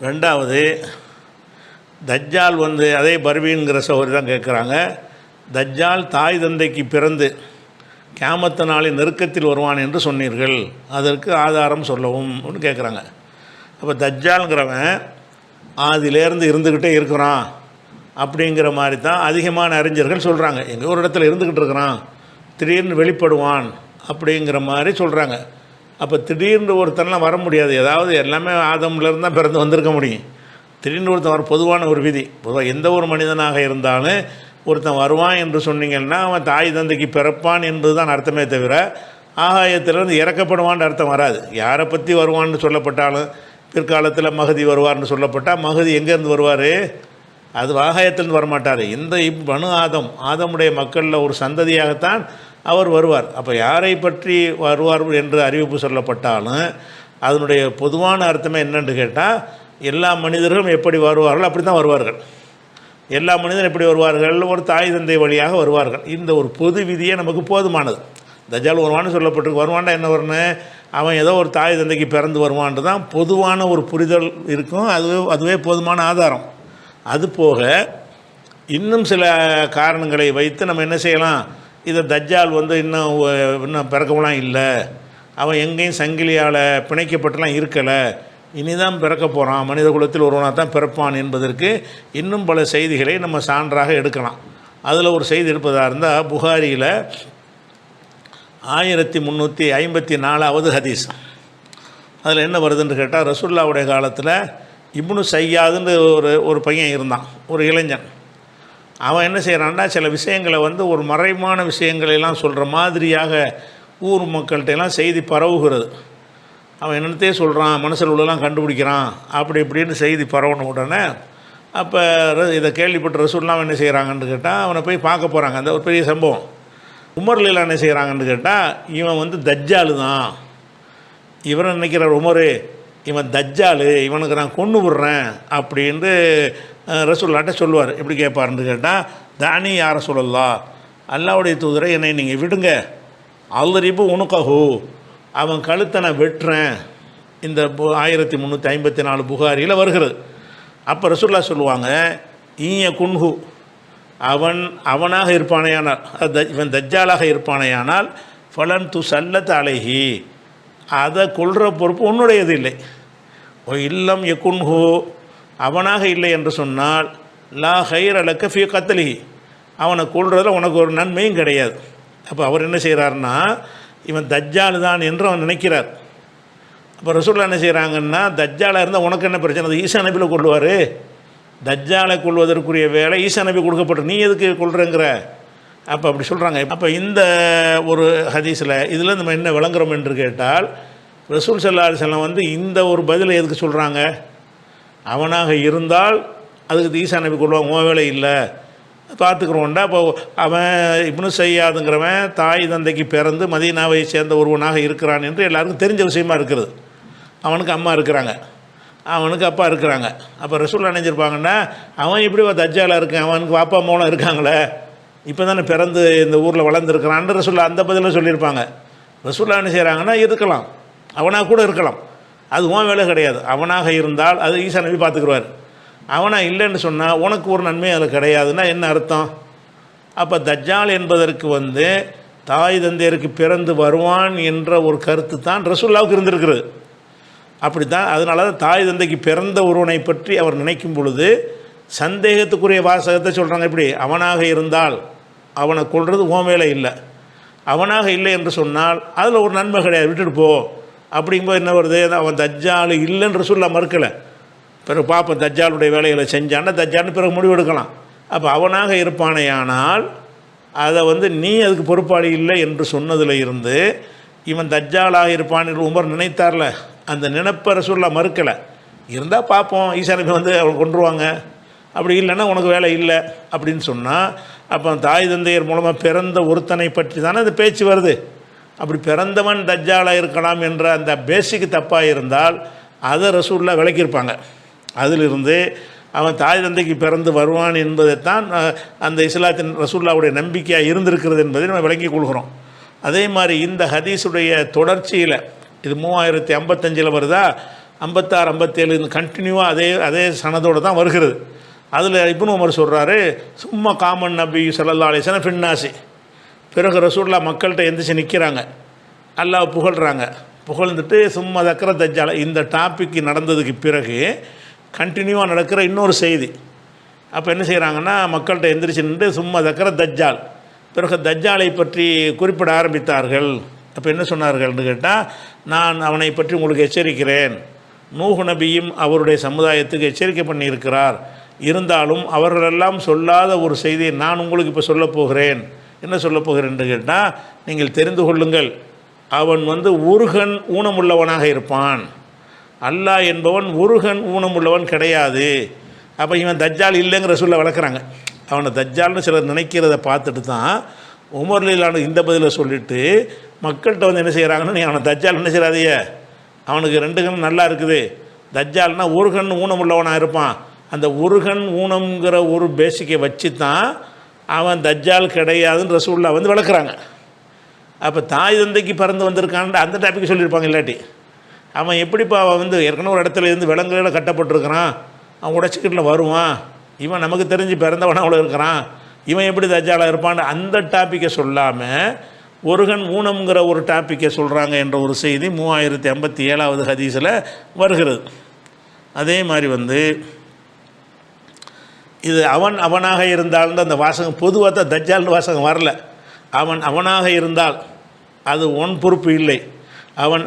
ரெண்டாவது, தஜ்ஜால் அதே பர்வீன்கிற சகோதரி தான் கேட்குறாங்க, தஜ்ஜால் தாய் தந்தைக்கு பிறந்து கியாமத்து நாளின் நெருக்கத்தில் வருவான் என்று சொன்னீர்கள், அதற்கு ஆதாரம் சொல்லவும் கேட்குறாங்க. அப்போ தஜ்ஜால்ங்கிறவன் ஆதியிலேருந்து இருந்துக்கிட்டே இருக்கிறான் அப்படிங்கிற மாதிரி தான் அதிகமான அறிஞர்கள் சொல்கிறாங்க. எங்கே ஒரு இடத்துல இருந்துக்கிட்டு இருக்கிறான், திடீர்னு வெளிப்படுவான் அப்படிங்கிற மாதிரி சொல்கிறாங்க. அப்போ திடீர்னு ஒருத்தன்லாம் வர முடியாது. ஏதாவது எல்லாமே ஆதம்லேருந்து தான் பிறந்து வந்திருக்க முடியும். திடீர்னு ஒருத்தன் வர பொதுவான ஒரு விதி, பொதுவாக எந்த ஒரு மனிதனாக இருந்தாலும் ஒருத்தன் வருவான் என்று சொன்னீங்கன்னா அவன் தாய் தந்தைக்கு பிறப்பான் என்பது தான் அர்த்தமே தவிர ஆகாயத்திலேருந்து இறக்கப்படுவான்னு அர்த்தம் வராது. யாரை பற்றி வருவான்னு சொல்லப்பட்டாலும், பிற்காலத்தில் மகதி வருவார்னு சொல்லப்பட்டால் மகதி எங்கேருந்து வருவார்? அது ஆகாயத்திலேருந்து வரமாட்டார். இந்த பனு ஆதமுடைய மக்களில் ஒரு சந்ததியாகத்தான் அவர் வருவார். அப்போ யாரை பற்றி வருவார் என்று அறிவிப்பு சொல்லப்பட்டாலும் அதனுடைய பொதுவான அர்த்தமே என்னென்று கேட்டால், எல்லா மனிதர்களும் எப்படி வருவார்கள் அப்படி தான் வருவார்கள். எல்லா மனிதரும் எப்படி வருவார்கள்? ஒரு தாய் தந்தை வழியாக வருவார்கள். இந்த ஒரு பொது விதியே நமக்கு போதுமானது. தஜ்ஜால் வருவான்னு சொல்லப்பட்டிருக்கு. வருவான்டா என்ன வரணும்? அவன் ஏதோ ஒரு தாய் தந்தைக்கு பிறந்து வருவான்ட்டு தான் பொதுவான ஒரு புரிதல் இருக்கும். அதுவே போதுமான ஆதாரம். அது போக இன்னும் சில காரணங்களை வைத்து நம்ம என்ன செய்யலாம், இதை தஜ்ஜால் இன்னும் பிறக்கவெல்லாம் இல்லை, அவன் எங்கேயும் சங்கிலியால் பிணைக்கப்பட்டுலாம் இருக்கலை, இனிதான் பிறக்க போகிறான், மனித குலத்தில் ஒருவனாக தான் பிறப்பான் என்பதற்கு இன்னும் பல செய்திகளை நம்ம சான்றாக எடுக்கலாம். அதில் ஒரு செய்தி இருப்பதாக இருந்தால், புகாரியில் 1354வது ஹதீஸ். அதில் என்ன வருதுன்னு கேட்டால், ரசூலுல்லாஹ்வுடைய காலத்தில் இப்னு சையாதுன்னு ஒரு பையன் இருந்தான், ஒரு இளைஞன். அவன் என்ன செய்கிறான்னா, சில விஷயங்களை ஒரு மறைமான விஷயங்களெல்லாம் சொல்கிற மாதிரியாக ஊர் மக்கள்கிட்டலாம் செய்தி பரவுகிறது. அவன் என்னத்தையே சொல்கிறான், மனசில் உள்ளலாம் கண்டுபிடிக்கிறான், அப்படி இப்படின்னு செய்தி பரவன உடனே அப்போ இதை கேள்விப்பட்ட ரசூலுல்லாஹ் என்ன செய்கிறாங்கன்னு கேட்டால், அவனை போய் பார்க்க போகிறாங்க. அந்த ஒரு பெரிய சம்பவம். உமர்லாம் என்ன செய்கிறாங்கன்னு கேட்டால், இவன் தஜ்ஜாலு தான், இவரை நினைக்கிறார் உமர், இவன் தஜ்ஜாலு, இவனுக்கு நான் கொண்டு விடுறேன் அப்படின்ட்டு ரசூலுல்லாஹ்ட்ட சொல்லுவார். எப்படி கேட்பாருன்னு கேட்டால், தானி யார சொல்லலாம், அல்லாஹ்வுடைய தூதரை என்னை நீங்கள் விடுங்க, அல்ரிபு உனுக்கஹு, அவன் கழுத்தை நான் வெட்டுறேன். இந்த 1354 புகாரியில் வருகிறது. அப்போ ரசூலுல்லாஹ் சொல்லுவாங்க, ஈய குன்ஹு, அவனாக இருப்பானேயானால், இவன் தஜ்ஜாலாக இருப்பானேயானால், ஃபலன் து சல்லத் அலைஹி, அதை கொள்கிற பொறுப்பு உன்னுடையது இல்லை. இல்லம் யகுன்ஹு, அவனாக இல்லை என்று சொன்னால், லா ஹைர லக்க ஃபீ கத்லிஹி, அவனை கொள்றதில் உனக்கு ஒரு நன்மையும் கிடையாது. அப்போ அவர் என்ன செய்கிறாருன்னா, இவன் தஜ்ஜால் தான் என்று அவன் நினைக்கிறார். அப்போ ரசூலுல்லாஹ் என்ன செய்கிறாங்கன்னா, தஜ்ஜாலாக இருந்தால் உனக்கு என்ன பிரச்சனை, அது ஈசா நபியில் கொள்வார், தஜ்ஜாலை கொள்வதற்குரிய வேலை ஈசா நபி கொடுக்கப்பட்டு நீ எதுக்கு கொள்கிறேங்கிற. அப்போ அப்படி சொல்கிறாங்க. அப்போ இந்த ஒரு ஹதீஸில் இதில் நம்ம என்ன விளங்குறோம் என்று கேட்டால், ரசூல் ஸல்லல்லாஹு அலைஹி வஸல்லம் இந்த ஒரு பதிலை எதுக்கு சொல்கிறாங்க, அவனாக இருந்தால் அதுக்கு ஈசா நபி கொள்வாங்க, உன் வேலை இல்லை, பார்த்துக்குறோண்டா. இப்போ அவன் இப்னு சையாதுங்கிறவன் தாய் தந்தைக்கு பிறந்து மதீனாவை சேர்ந்த ஒருவனாக இருக்கிறான் என்று எல்லாருக்கும் தெரிஞ்ச விஷயமா இருக்கிறது. அவனுக்கு அம்மா இருக்கிறாங்க, அவனுக்கு அப்பா இருக்கிறாங்க. அப்போ ரசூலுல்லாஹ் நினைஞ்சிருப்பாங்கன்னா, அவன் இப்படி ஒரு தஜ்ஜாலாக இருக்கான், அவனுக்கு அப்பா அம்மாவும் இருக்காங்களே, இப்போ தானே பிறந்து இந்த ஊரில் வளர்ந்துருக்கிறான்னு ரசூலுல்லாஹ் அந்த பதிலில் சொல்லியிருப்பாங்க. ரசூலுல்லாஹ் என்ன செய்கிறாங்கன்னா, இருக்கலாம், அவனாக கூட இருக்கலாம், அது உன் வேலை கிடையாது. அவனாக இருந்தால் அது ஈசா நபி பார்த்துக்குருவார். அவனாக இல்லைன்னு சொன்னால் உனக்கு ஒரு நன்மை அதில் கிடையாதுன்னா என்ன அர்த்தம்? அப்போ தஜ்ஜால் என்பதற்கு தாய் தந்தையருக்கு பிறந்து வருவான் என்ற ஒரு கருத்து தான் ரசூலுல்லாஹ்வுக்கு இருந்திருக்கிறது. அப்படி தான், அதனால தான் தாய் தந்தைக்கு பிறந்த ஒருவனை பற்றி அவர் நினைக்கும் பொழுது சந்தேகத்துக்குரிய வாசகத்தை சொல்கிறாங்க. இப்படி அவனாக இருந்தால் அவனை கொள்வது உன் வேலை இல்லை, அவனாக இல்லை என்று சொன்னால் அதில் ஒரு நன்மை கிடையாது, விட்டுட்டு போ. அப்படிங்கும்போது என்ன வருது, அவன் தஜ்ஜால் இல்லைன்னு ரசூலுல்லாஹ் மறுக்கலை. பிறகு பார்ப்போம் தஜ்ஜாலுடைய வேலைகளை செஞ்சான்னா தஜ்ஜால்னு பிறகு முடிவெடுக்கலாம். அப்போ அவனாக இருப்பானேயானால் அதை நீ அதுக்கு பொறுப்பாளி இல்லை என்று சொன்னதில் இருந்து இவன் தஜ்ஜாலாக இருப்பான் என்று உமர் நினைத்தார்ல, அந்த நினைப்பை ரசூலுல்லாஹ் மறுக்கலை. இருந்தால் பார்ப்போம், ஈசா நபி அவன் கொண்டுருவாங்க, அப்படி இல்லைன்னா உனக்கு வேலை இல்லை அப்படின்னு சொன்னால், அப்போ தாய் தந்தையர் மூலமாக பிறந்த ஒருத்தனை பற்றி தானே அது பேச்சு வருது. அப்படி பிறந்தவன் தஜ்ஜாலாக இருக்கலாம் என்ற அந்த பேசிக்கு தப்பாக இருந்தால் அதை ரசூலுல்லாஹ் விளக்கியிருப்பாங்க. அதிலிருந்து அவன் தாய் தந்தைக்கு பிறந்து வருவான் என்பதைத்தான் அந்த இஸ்லாத்தின் ரசூலுல்லாஹ்வுடைய நம்பிக்கையாக இருந்திருக்கிறது என்பதை நம்ம விளங்கிக் கொள்கிறோம். அதே மாதிரி இந்த ஹதீஸுடைய தொடர்ச்சியில் இது 3055 வருதா, 56 57 கண்டினியூவாக அதே அதே சனதோடு தான் வருகிறது. அதில் இப்னு உமர் சொல்கிறாரு, சும்மா காமன் நபி ஸல்லல்லாஹு அலைஹி வஸல்லம் ஃபின்னாசி, பிறகு ரசூலுல்லாஹ் மக்கள்கிட்ட எந்திரிச்சு நிற்கிறாங்க, அல்லாஹ் புகழ்கிறாங்க, புகழ்ந்துட்டு சும்மா தக்கர தஜ்ஜால். இந்த டாபிக் நடந்ததுக்கு பிறகு கண்டினியூவாக நடக்கிற இன்னொரு செய்தி. அப்போ என்ன செய்கிறாங்கன்னா, மக்கள்கிட்ட எந்திரிச்சு நின்று சும்மா தக்கர தஜ்ஜால், பிறகு தஜ்ஜாலை பற்றி குறிப்பிட ஆரம்பித்தார்கள். அப்போ என்ன சொன்னார்கள்னு கேட்டால், நான் அவனை பற்றி உங்களுக்கு எச்சரிக்கிறேன், நூஹ் நபியும் அவருடைய சமுதாயத்துக்கு எச்சரிக்கை பண்ணியிருக்கிறார், இருந்தாலும் அவர்களெல்லாம் சொல்லாத ஒரு செய்தியை நான் உங்களுக்கு இப்போ சொல்லப் போகிறேன். என்ன சொல்லப் போகிறேன்னு கேட்டால், நீங்கள் தெரிந்து கொள்ளுங்கள், அவன் உருகன் ஊனமுள்ளவனாக இருப்பான். அல்லாஹ் என்பவன் உருகன் ஊனமுள்ளவன் கிடையாது. அப்போ இவன் தஜ்ஜால் இல்லைங்கிற சொல்ல வளர்க்குறாங்க. அவனை தஜ்ஜால்னு சிலர் நினைக்கிறத பார்த்துட்டு தான் உமர்லான இந்த பதிலை சொல்லிவிட்டு மக்கள்கிட்ட என்ன செய்கிறாங்கன்னா, நீ அவனை தஜ்ஜால் என்ன செய்கிறாதீய, அவனுக்கு 2 கண் நல்லா இருக்குது, தஜ்ஜால்னா ஒரு கண் ஊனமுள்ளவனாக இருப்பான். அந்த ஒரு கண் ஊனம்ங்கிற ஒரு பேசிக்கை வச்சு தான் அவன் தஜ்ஜால் கிடையாதுன்னு ரசூலுல்லாஹ் வளர்க்குறாங்க. அப்போ தாய் தந்தைக்கு பிறந்து வந்திருக்கான்னு அந்த டாப்பிக்கு சொல்லியிருப்பாங்க. இல்லாட்டி அவன் எப்படிப்பா அவன் ஏற்கனவே ஒரு இடத்துல இருந்து விலங்குகளில் கட்டப்பட்டிருக்கிறான், அவன் உடச்சிக்கிட்டில் வருவான், இவன் நமக்கு தெரிஞ்சு பிறந்தவன் அவ்வளோ இருக்கிறான், இவன் எப்படி தஜ்ஜாலாக இருப்பான்னு அந்த டாப்பிக்கை சொல்லாமல் ஒருகன் ஊனம்ங்கிற ஒரு டாப்பிக்கை சொல்கிறாங்க என்ற ஒரு செய்தி 3057வது ஹதீஸில் வருகிறது. அதே மாதிரி இது அவனாக இருந்தால்னு அந்த வாசகம் பொதுவாக தான் தஜ்ஜால்னு வாசகம் வரல. அவனாக இருந்தால் அது உன் பொறுப்பு இல்லை,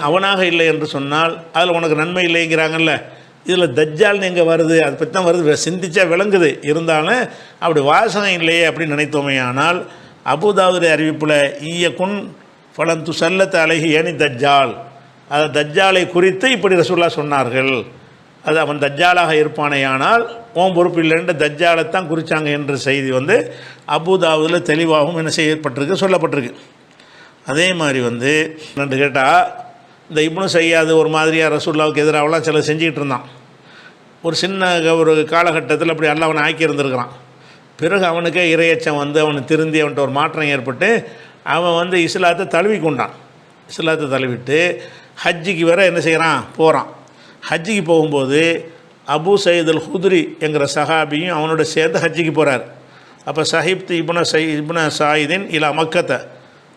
அவனாக இல்லை என்று சொன்னால் அதில் உனக்கு நன்மை இல்லைங்கிறாங்கல்ல. இதில் தஜ்ஜால்னு எங்கே வருது, அதை பற்றி தான் வருது, சிந்திச்சா விளங்குது. இருந்தாலும் அப்படி வாசகம் இல்லையே அப்படின்னு நினைத்தோமே. ஆனால் அபூதாவுடைய அறிவிப்பில் ஈயக்குன் ஃபலந்து சல்லத் அலைஹி ஏனி தஜ்ஜால், அதை தஜ்ஜாலை குறித்து இப்படி ரசூலுல்லாஹ் சொன்னார்கள். அது அவன் தஜ்ஜாலாக இருப்பானேயானால் ஓம் பொறுப்பு இல்லைன்ற தஜ்ஜாலைத்தான் குறித்தாங்க என்ற செய்தி அபூதாவுதில் தெளிவாகவும் என்ன செய்யப்பட்டிருக்கு, சொல்லப்பட்டிருக்கு. அதே மாதிரி என்னென்று கேட்டால், இந்த இப்னு சையாத் ஒரு மாதிரியாக ரசூலுல்லாஹ்வுக்கு எதிராகலாம் சில செஞ்சுக்கிட்டு இருந்தான். ஒரு சின்ன ஒரு காலகட்டத்தில் அப்படி அல்லாஹ் அவனை ஆக்கியிருந்திருக்கிறான். பிறகு அவனுக்கே இரையச்சம் அவனுக்கு திருந்தி அவன்கிட்ட ஒரு மாற்றம் ஏற்பட்டு அவன் இஸ்லாத்தை தழுவி கொண்டான். இஸ்லாத்தை தழுவிட்டு ஹஜ்ஜிக்கு வேற என்ன செய்கிறான், போகிறான். ஹஜ்ஜிக்கு போகும்போது அபு சயீத் அல் ஹுத்ரி என்கிற சஹாபியும் அவனோட சேர்ந்து ஹஜ்ஜிக்கு போகிறார். அப்போ சஹிப்து இப்னு சாயிதின் இலா மக்கத்தை,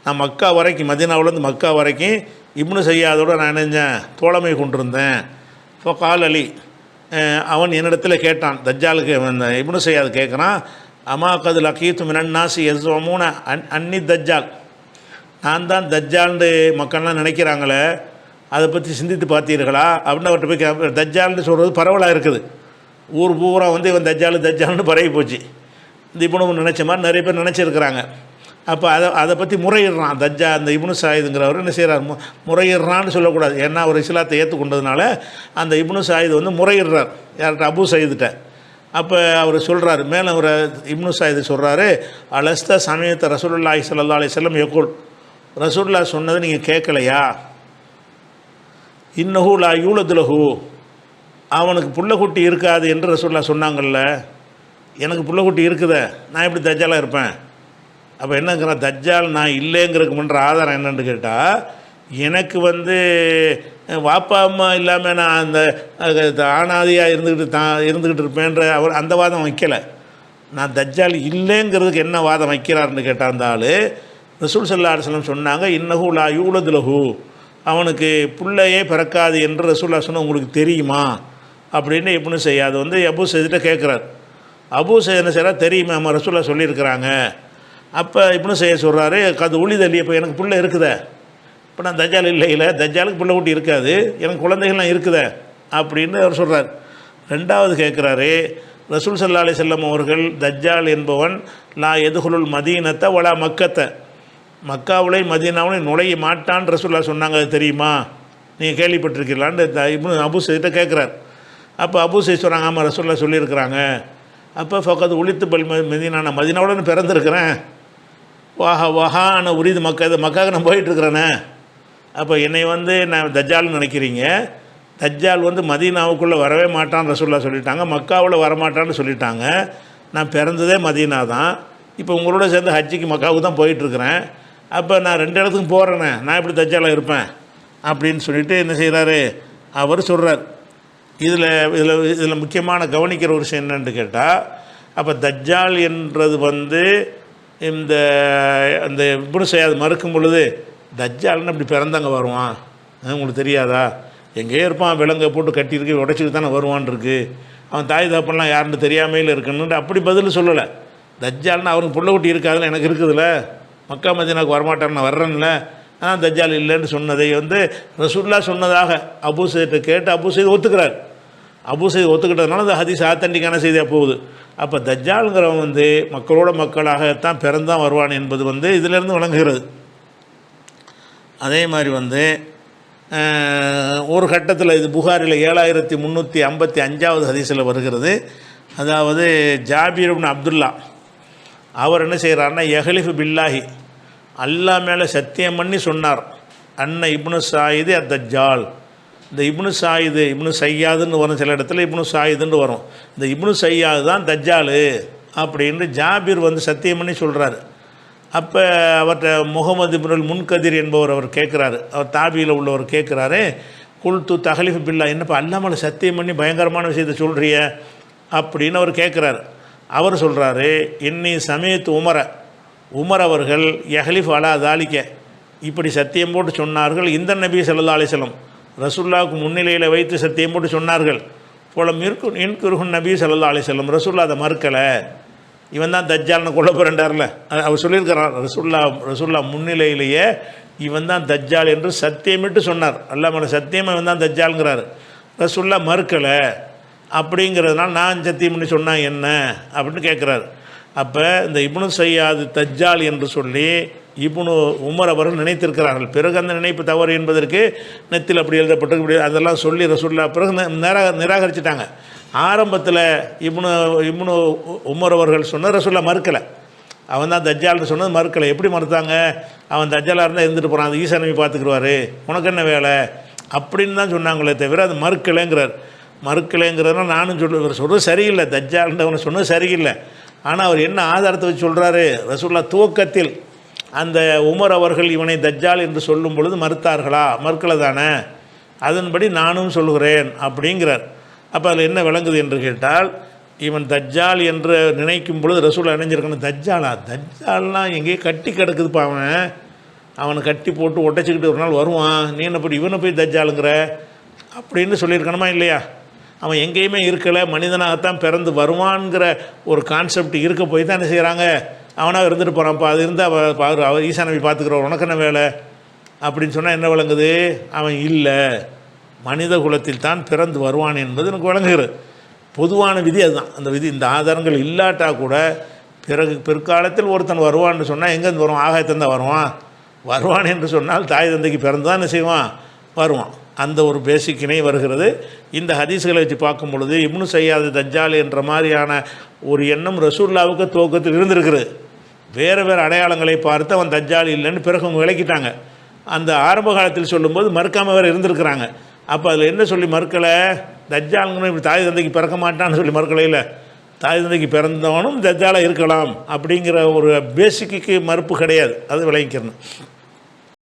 நான் மக்கா வரைக்கும், மதீனாவிலேருந்து மக்கா வரைக்கும் இப்னு சையாதோடு நான் நினைஞ்சேன் தோழமை கொண்டிருந்தேன். இப்போ கால் அலி அவன் என்னிடத்தில் கேட்டான், தஜ்ஜாலுக்கு இப்னு சையாத் கேட்குறான், அமா கது லக்கீத்து மினன்னாசி எஸ்வமூன அன்னி தஜ்ஜால், நான் தான் தஜ்ஜால்னு மக்கள்லாம் நினைக்கிறாங்களே, அதை பற்றி சிந்தித்து பார்த்தீர்களா அப்படின்னு அவர்கிட்ட போய் தஜ்ஜால்னு சொல்கிறது பரவலாக இருக்குது. ஊர் பூரா இவன் தஜ்ஜால்னு பரவி போச்சு. இந்த இப்னு நினச்ச மாதிரி நிறைய பேர் நினச்சிருக்கிறாங்க. அப்போ அதை பற்றி முறையிடுறான் அந்த இப்னு சாயிதுங்கிறவர் என்ன செய்கிறார், முறையிடுறான்னு சொல்லக்கூடாது, ஏன்னா அவர் இஸ்லாத்தை ஏற்றுக்கொண்டதுனால அந்த இப்னு சாயிது முறையிடுறார் யார்கிட்ட, அபு சயீதுகிட்ட. அப்போ அவர் சொல்கிறார், மேலே அவர் இப்னு சாயிது சொல்கிறாரு, அலஸ்த சமயத்தை ரசூலுல்லாஹி ஸல்லல்லாஹு அலைஹி வஸல்லம் யக்கூல், ரசூலுல்லாஹ் சொன்னதை நீங்கள் கேட்கலையா, இன்னஹு லா யூலது லஹு, அவனுக்கு புள்ளக்குட்டி இருக்காது என்று ரசூலுல்லாஹ் சொன்னாங்கல்ல, எனக்கு புள்ளக்குட்டி இருக்குதே, நான் எப்படி தஜ்ஜாலாக இருப்பேன். அப்போ என்னங்கிற தஜ்ஜால் நான் இல்லைங்கிறதுக்கு முன்ற ஆதாரம் என்னென்னு கேட்டால், எனக்கு வாப்பா அம்மா இல்லாமல் நான் அந்த ஆணாதியாக இருந்துக்கிட்டு இருப்பேன்ற அவர் அந்த வாதம் வைக்கலை. நான் தஜ்ஜால் இல்லைங்கிறதுக்கு என்ன வாதம் வைக்கிறார்னு கேட்டால், அந்த ஆள் ரசூல் ஸல்லல்லாஹு அலைஹி வஸல்லம் சொன்னாங்க, இன்னஹு லா யூலது லஹு, அவனுக்கு பிள்ளையே பிறக்காது என்று ரசூலுல்லாஹ் சொன்ன உங்களுக்கு தெரியுமா அப்படின்னு இப்னு சையாத் அபு சையிட்ட கேட்குறார். அபு சையத் என்ன செய்கிறார், தெரியுமா, அம்மா ரசூலுல்லாஹ் சொல்லியிருக்கிறாங்க. அப்போ இப்னு சையத் சொல்கிறாரு, கது உளிதல்லி, இப்போ எனக்கு பிள்ளை இருக்குதே, இப்போ நான் தஜ்ஜால் இல்லை, தஜ்ஜாலுக்கு பிள்ளை குட்டி இருக்காது, எனக்கு குழந்தைகள்லாம் இருக்குதே அப்படின்னு அவர் சொல்கிறார். ரெண்டாவது கேட்குறாரு, ரசூல் ஸல்லல்லாஹு அலைஹி வஸல்லம் அவர்கள் தஜ்ஜால் என்பவன் லா எதுகுலுல் மதீனத்தை வலா மக்கத்தை, மக்காவிலே மதீனாவிலே நுழைய மாட்டான்னு ரசூலுல்லாஹ் சொன்னாங்க, அது தெரியுமா, நீங்கள் கேள்விப்பட்டிருக்கீங்களான்னு இப்னு அபு சையிட்ட கேட்குறார். அப்போ அபு சையித் சொல்கிறாங்க, ஆமாம் ரசூலுல்லாஹ் சொல்லியிருக்கிறாங்க. அப்போ ஃபக்கத் உளித்து பல் மதீனா, நான் மதீனாவோட பிறந்திருக்கிறேன், வஹான உரிது மக்காவுக்கு நான் போயிட்டுருக்கிறேனே, அப்போ என்னை நான் தஜ்ஜால்னு நினைக்கிறீங்க, தஜ்ஜால் மதீனாவுக்குள்ளே வரவே மாட்டான்னு ரசூலுல்லாஹ் சொல்லிட்டாங்க, மக்காவில் வரமாட்டான்னு சொல்லிட்டாங்க, நான் பிறந்ததே மதீனா தான், இப்போ உங்களோட சேர்ந்து ஹஜ்ஜிக்கு மக்காவுக்கு தான் போயிட்டுருக்கிறேன், அப்போ நான் 2 இடத்துக்கும் போகிறேனே, நான் எப்படி தஜ்ஜாலாக இருப்பேன் அப்படின்னு சொல்லிட்டு என்ன செய்கிறாரு அவர் சொல்கிறார். இதில் இதில் இதில் முக்கியமான கவனிக்கிற ஒரு விஷயம் என்னென்னு கேட்டால், அப்போ தஜ்ஜால் என்றது இந்த அந்த இப்னு சையாத் மறுக்கும் பொழுது தஜ்ஜால்னு இப்படி பிறந்தங்க வருவான், உங்களுக்கு தெரியாதா, எங்கேயோ இருப்பான், விலங்கை போட்டு கட்டியிருக்கு, உடச்சிட்டு தானே வருவான் இருக்குது, அவன் தாய் தகப்பன்லாம் யாருன்னு தெரியாமையில் இருக்கணுன்ட்டு அப்படி பதில் சொல்லலை. தஜ்ஜால்னு அவனுக்கு புள்ள குட்டி இருக்காதுன்னு எனக்கு இருக்குதுல்ல, மக்கா மதீனாவுக்கு வரமாட்டான்னு நான் வர்றேன்ல, ஆனால் தஜ்ஜால் இல்லைன்னு சொன்னதை ரசூலுல்லாஹ் சொன்னதாக அபூ சைத்தை கேட்டு அபூ சைத் ஒத்துக்கிறார். அபூ சைத் ஒத்துக்கிட்டதுனால அந்த ஹதீஸ் ஆத்தன்டிக்கான செய்தியாக போகுது. அப்போ தஜ்ஜாலுங்கிறவன் மக்களோட மக்களாகத்தான் பிறந்தான் வருவான் என்பது இதிலேருந்து வழங்குகிறது. அதே மாதிரி ஒரு கட்டத்தில் இது புகாரில் 7355வது ஹதீஸில் வருகிறது. அதாவது ஜாபீர் இப்னு அப்துல்லா அவர் என்ன செய்கிறாருன்னா, யஹ்லிஃபு பில்லாஹி, அல்லாஹ் மேலே சத்தியம் பண்ணி சொன்னார், அன்ன இப்னு சாயிது தஜ்ஜால். இந்த இப்னு சாயிது, இப்னு சையாதுன்னு வரும், சில இடத்துல இப்னு சாயிதுன்னு வரும், இந்த இப்னு சையாது தான் தஜ்ஜாலு அப்படின்னு ஜாபீர் சத்தியம் பண்ணி சொல்கிறாரு. அப்போ அவர்கிட்ட முகமது இப்னுல் முன்கதிர் என்பவர் அவர் கேட்குறாரு, அவர் தாபியில் உள்ளவர் கேட்குறாரு, குல்து தஹ்லிஃபு பில்லா, என்னப்பா அல்லாஹ் மேலே சத்தியம் பண்ணி பயங்கரமான விஷயத்தை சொல்கிறிய அப்படின்னு அவர் கேட்குறாரு. அவர் சொல்கிறாரு, இன்னி சமயத்து உமர் அவர்கள் யஹ்லிஃப் அலா தாலிக்க, இப்படி சத்தியம் போட்டு சொன்னார்கள், இந்த நபி ஸல்லல்லாஹு அலைஹி வஸல்லம் ரசூலுல்லாஹ்வுக்கு முன்னிலையில் வைத்து சத்தியம் போட்டு சொன்னார்கள். போல இன்குருஹுன் நபி ஸல்லல்லாஹு அலைஹி வஸல்லம், ரசூலுல்லாஹ் அதை மறுக்கலை, இவன் தான் தஜ்ஜால்னு கொல்ல போகிறேன்டார்ல, அவர் சொல்லியிருக்கிறார், ரசூலுல்லாஹ் முன்னிலையிலேயே இவன் தான் தஜ்ஜால் என்று சத்தியமிட்டு சொன்னார். அல்லாஹ் மேலே சத்தியமாக இவன் தான் தஜ்ஜாலுங்கிறார், ரசூலுல்லாஹ் மறுக்கலை, அப்படிங்கிறதுனால நான் சத்தியம் பண்ணி சொன்னால் என்ன அப்படின்னு கேட்குறாரு. அப்போ இந்த இப்னு சையாத் தஜ்ஜால் என்று சொல்லி இப்னு உமர் அவர்கள் நினைத்திருக்கிறார்கள். பிறகு அந்த நினைப்பு தவறு என்பதற்கு நெத்தில் அப்படி எழுதப்பட்டு அதெல்லாம் சொல்லி ரசூலுல்லாஹ் பிறகு நிராகரிச்சிட்டாங்க. ஆரம்பத்தில் இப்னு உமர் அவர்கள் சொன்ன ரசூலுல்லாஹ் மறுக்கலை, அவன் தான் தஜ்ஜால்னு சொன்னது மறுக்கலை. எப்படி மறுத்தாங்க, அவன் தஜ்ஜாலாக இருந்தால் இருந்துட்டு போகிறான், அது ஈசா நபி பார்த்துக்குருவார், உனக்கு என்ன வேலை அப்படின்னு தான் சொன்னாங்களே தவிர அது மறுக்கலைங்கிறார். மறுக்கலைங்கிறதுனால நானும் சொல்கிறது சரியில்லை, தஜ்ஜால்ன்றவனை சொன்னது சரியில்லை. ஆனால் அவர் என்ன ஆதாரத்தை வச்சு சொல்கிறாரு, ரசூலுல்லாஹ் துவக்கத்தில் அந்த உமர் அவர்கள் இவனை தஜ்ஜால் என்று சொல்லும் பொழுது மறுத்தார்களா, மறுக்கலை தானே, அதன்படி நானும் சொல்கிறேன் அப்படிங்கிறார். அப்போ அதில் என்ன விளங்குது என்று கேட்டால், இவன் தஜ்ஜால் என்று நினைக்கும் பொழுது ரசூலுல்லாஹ் நினைஞ்சிருக்கணும், தஜ்ஜால்லாம் எங்கேயே கட்டி கிடக்குதுப்பா, அவனை கட்டி போட்டு ஒட்டச்சிக்கிட்டு ஒரு நாள் வருவான், நீ என்ன போய் இவனை போய் தஜ்ஜாலுங்கிற அப்படின்னு சொல்லியிருக்கணுமா இல்லையா. அவன் எங்கேயுமே இருக்கலை, மனிதனாகத்தான் பிறந்து வருவான்கிற ஒரு கான்செப்ட் இருக்க போய் தான் என்ன செய்கிறாங்க, அவனாக இருந்துட்டு போகிறான்ப்பா, அது இருந்தால் அவர் ஈசா நபி பார்த்துக்கிறவர், உனக்கு என்ன வேலை அப்படின்னு சொன்னால் என்ன விளங்குது, அவன் இல்லை, மனித குலத்தில் தான் பிறந்து வருவான் என்பது எனக்கு விளங்குகிறது. பொதுவான விதி அதுதான். அந்த விதி, இந்த ஆதாரங்கள் இல்லாட்டா கூட பிற்காலத்தில் ஒருத்தன் வருவான்னு சொன்னால் எங்கேருந்து வருவான், ஆகாயத்தில்தான் வருவான் என்று சொன்னால் தாய் தந்தைக்கு பிறந்து தான் என்ன செய்வான், வருவான். அந்த ஒரு பேசிக் இணை வருகிறது. இந்த ஹதீஸ்களை வச்சு பார்க்கும் பொழுது இப்னு சையாத் தஜ்ஜால் என்ற மாதிரியான ஒரு எண்ணம் ரசூலுல்லாஹ்வுக்கு துவக்கத்தில் இருந்திருக்கிறது. வேறு அடையாளங்களை பார்த்து அவன் தஜ்ஜால் இல்லைன்னு பிறகு அவங்க விளக்கிட்டாங்க. அந்த ஆரம்ப காலத்தில் சொல்லும்போது மறுக்காமல் வேறு இருந்திருக்கிறாங்க. அப்போ அதில் என்ன சொல்லி மறுக்கலை, தஜ்ஜாலுங்கன்னு இப்படி தாய் தந்தைக்கு பிறக்க மாட்டான்னு சொல்லி மறுக்கலையில், தாய் தந்தைக்கு பிறந்தவனும் தஜ்ஜாலாக இருக்கலாம் அப்படிங்கிற ஒரு பேசிக்கு மறுப்பு கிடையாது. அது விளங்கிக்கணும்.